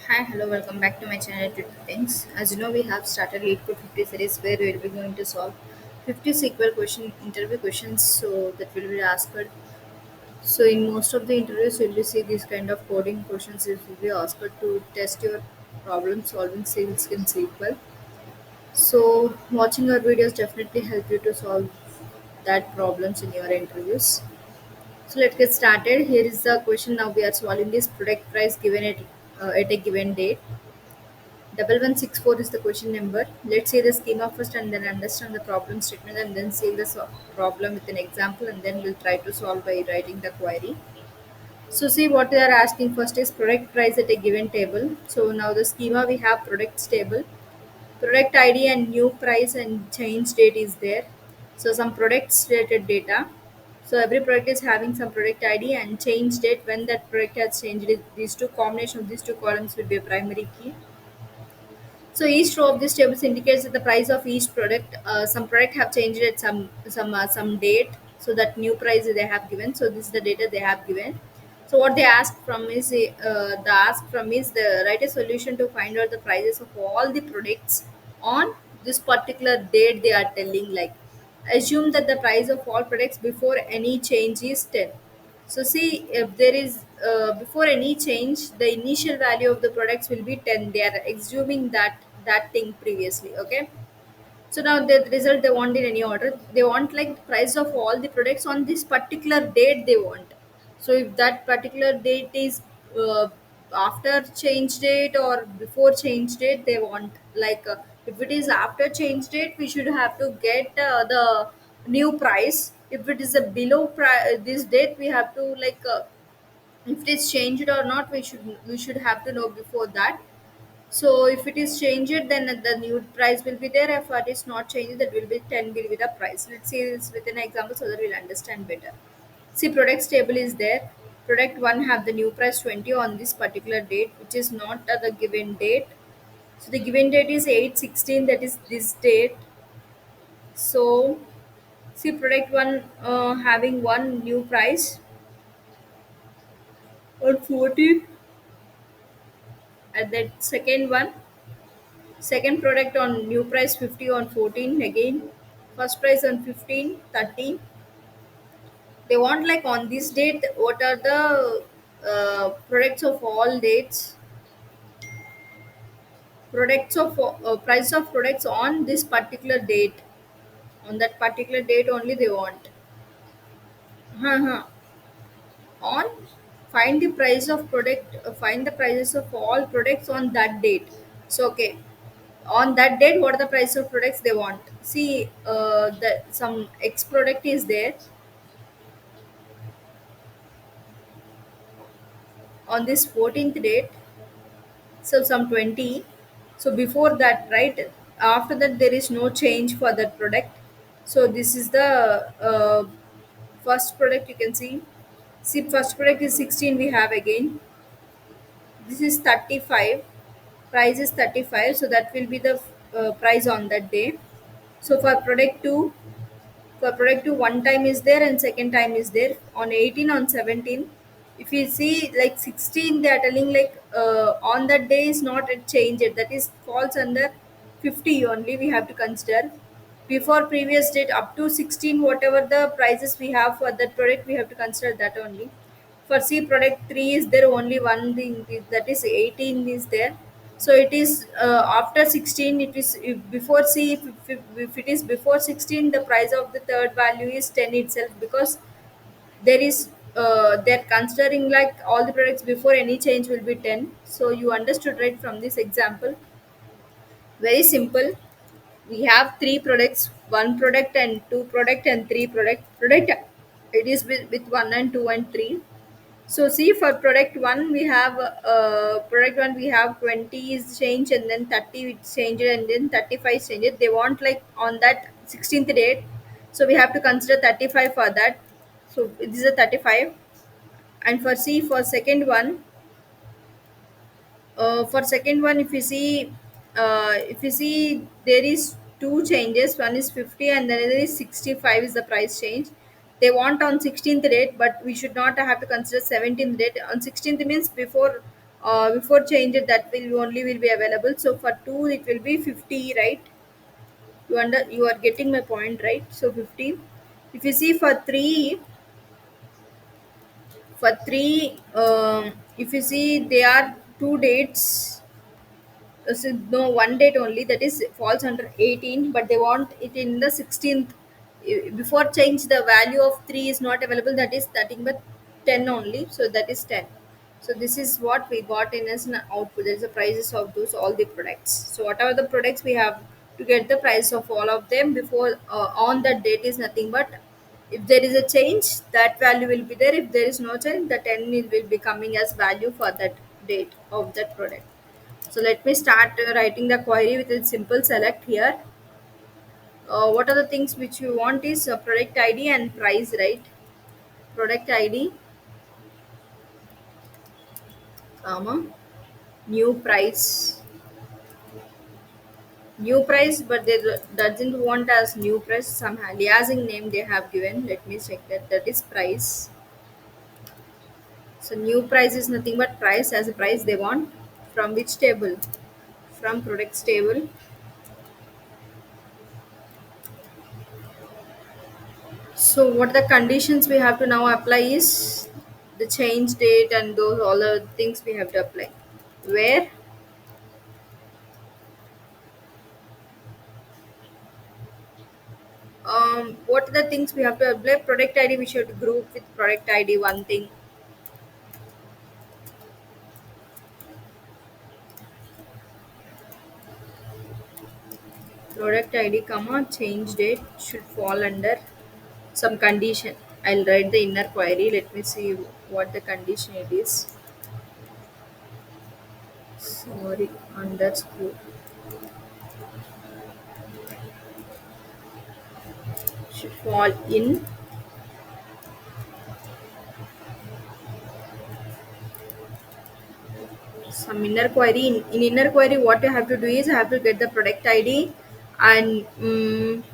Hi, hello, welcome back to my channel Twitter Things. As you know, we have started 8 Code 50 series where we will be going to solve 50 SQL question interview questions so that will be asked. So in most of the interviews, you will see these kind of coding questions. It will be asked to test your problem solving skills in SQL. So watching our videos definitely help you to solve that problems in your interviews. So let's get started. Here is the question. Now we are solving this product price given at a given date. 1164 is the question number. Let's see the schema first and then understand the problem statement and then see the problem with an example and then we'll try to solve by writing the query. So see what they are asking first is product price at a given table. So now the schema we have products table, product ID and new price and change date is there. So some products related data. So every product is having some product ID and change date when that product has changed. These two combination of these two columns will be a primary key. So each row of these tables indicates that the price of each product. Some product have changed at some date, so that new price they have given. So this is the data they have given. So what they ask from is the ask from is the write a solution to find out the prices of all the products on this particular date they are telling. Like assume that the price of all products before any change is 10. So see if there is before any change, the initial value of the products will be 10. They are assuming that thing previously. Okay. So now the result they want in any order. They want like the price of all the products on this particular date they want. So if that particular date is uh, after change date or before change date, they want like if it is after change date, we should have to get the new price. If it is a below this date, we have to like if it is changed or not. We should have to know before that. So if it is changed, then the new price will be there. If it is not changed, that will be 10 will be the price. Let's see this with an example so that we'll understand better. See, products table is there. Product 1 have the new price 20 on this particular date, which is not the given date. So the given date is 8/16, that is this date. So see, product 1 having one new price on 14, and that second one. Second product on new price 50 on 14 again. First price on 15, 30. They want like on this date what are the products of all dates, products of price of products on this particular date. On that particular date only they want. Uh-huh. On find the price of product, find the prices of all products on that date. So okay, on that date what are the price of products they want. See that some X product is there on this 14th date, so some 20. So before that, right, after that there is no change for that product. So this is the first product. You can see first product is 16 we have again. This is 35, price is 35, so that will be the price on that day. So for product 2, for product 2 one time is there and second time is there on 18 on 17. If you see like 16 they are telling like on that day is not a change yet, that is falls under 50 only we have to consider. Before previous date up to 16 whatever the prices we have for that product we have to consider that only. For C product 3 is there only one thing, that is 18 is there. So it is after 16, it is if before C, if it is before 16 the price of the third value is 10 itself, because there is they're considering like all the products before any change will be 10. So you understood right from this example. Very simple. We have three products, one product and two product and three product. It is with one and two and three. So see for product one we have product one we have 20 is changed and then 30 is changed and then 35 is changed. They want like on that 16th date. So we have to consider 35 for that. So this is a 35. And for C for second one, for second one if you see there is two changes, one is 50 and the other is 65 is the price change. They want on 16th date, but we should not have to consider 17th date. On 16th means before Before change it, that will only will be available. So for 2 it will be 50, right? You are getting my point, right? So 50. If you see for 3, if you see there are two dates, so no, one date only, that is falls under 18, but they want it in the 16th. Before change the value of 3 is not available, that is nothing but 10 only, so that is 10. So this is what we got in as an output. There is the prices of those all the products. So whatever the products we have to get the price of all of them before on that date is nothing but, if there is a change, that value will be there. If there is no change, the 10 will be coming as value for that date of that product. So let me start writing the query with a simple select here. What are the things which you want is product ID and price, right? Product ID, comma, new price, but they doesn't want as new price. Some aliasing name they have given. Let me check that. That is price. So new price is nothing but price, as a price they want. From which table? From products table. So what the conditions we have to now apply is the change date and those all the things we have to apply. Where what are the things we have to apply? Product ID we should group with product ID one thing. Product ID comma change date should fall under some condition. I'll write the inner query. Let me see what the condition it is. Sorry, underscore should fall in some inner query. In inner query, what I have to do is I have to get the product ID and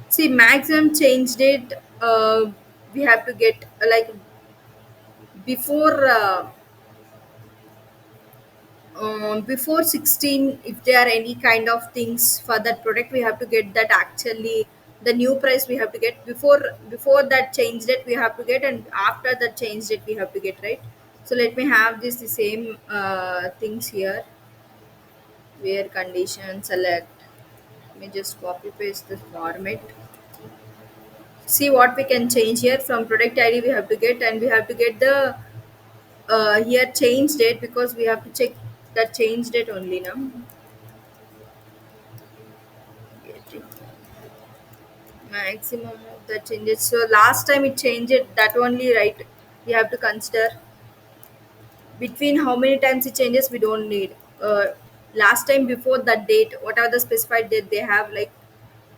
see maximum change date. We have to get like before before 16. If there are any kind of things for that product, we have to get that actually the new price we have to get before that change date we have to get, and after that change date we have to get, right? So let me have this the same things here, where condition select. Let me just copy paste this format. See what we can change here. From product ID we have to get, and we have to get the here change date, because we have to check that change date only now. Getting maximum of the changes. So last time it changed it, that only, right? We have to consider between how many times it changes. We don't need last time before that date. What are the specified date they have, like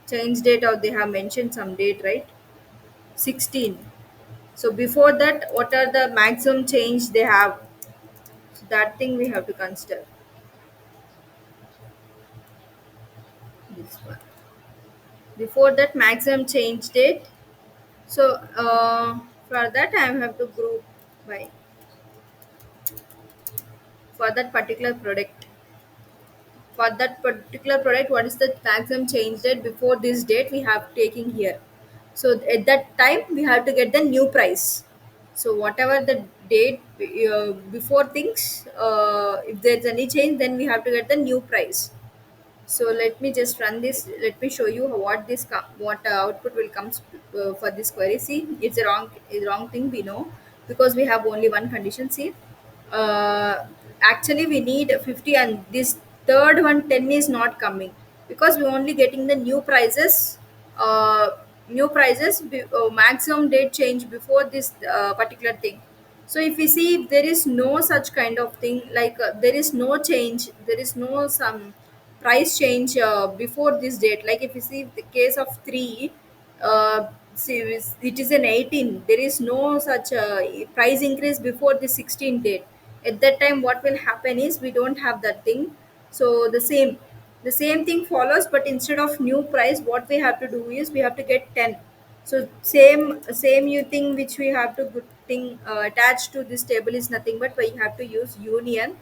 change date, or they have mentioned some date, right? 16. So before that, what are the maximum change they have? So that thing we have to consider. This one. Before that maximum change date. So for that I have to group by for that particular product. For that particular product, what is the maximum change date before this date we have taken here. So at that time we have to get the new price. So whatever the date before things, if there's any change, then we have to get the new price. So let me just run this. Let me show you what what output will come for this query. See, it's a wrong thing, we know, because we have only one condition. See, uh, actually we need 50, and this third one 10 is not coming, because we're only getting the new prices. Uh, maximum date change before this particular thing. So if we see, if there is no such kind of thing, like there is no change, there is no some price change before this date. Like if you see the case of 3, see it is an 18, there is no such price increase before the 16 date. At that time what will happen is we don't have that thing. So the same thing follows, but instead of new price, what we have to do is we have to get 10. So same you thing which we have to good thing attached to this table is nothing but we have to use union.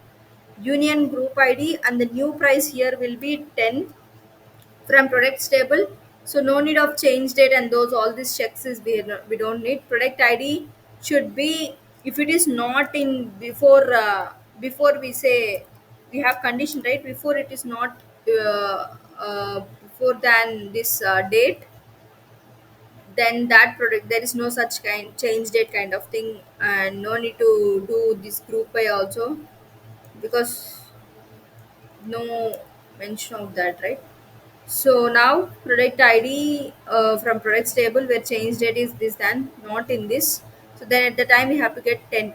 union group id, and the new price here will be 10 from products table. So no need of change date and those all these checks is we don't need. Product id should be, if it is not in before we say, we have condition, right? Before it is not before than this date, then that product there is no such kind change date kind of thing, and no need to do this group by also, because no mention of that, right? So now product ID from products table where change date is this then not in this. So then at the time we have to get 10.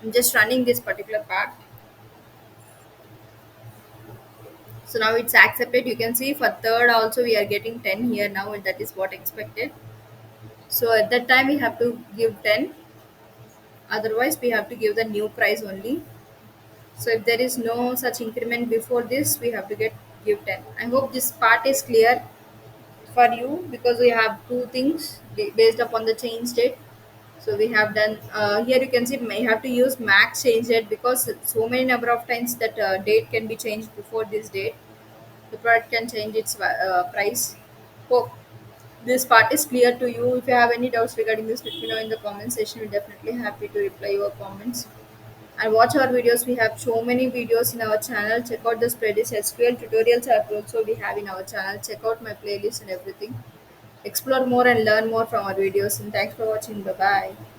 I'm just running this particular part. So now it's accepted. You can see for third also we are getting 10 here now, and that is what expected. So at that time we have to give 10. Otherwise we have to give the new price only. So if there is no such increment before this, we have to get give 10. I hope this part is clear for you, because we have two things based upon the change date. So we have done here, you can see may have to use max change date, because so many number of times that date can be changed before this date. The product can change its price. Hope this part is clear to you. If you have any doubts regarding this, let me know in the comment section. We're definitely happy to reply your comments. And watch our videos. We have so many videos in our channel. Check out the spreadsheet SQL tutorials are also we have in our channel. Check out my playlist and everything. Explore more and learn more from our videos. And thanks for watching. Bye bye.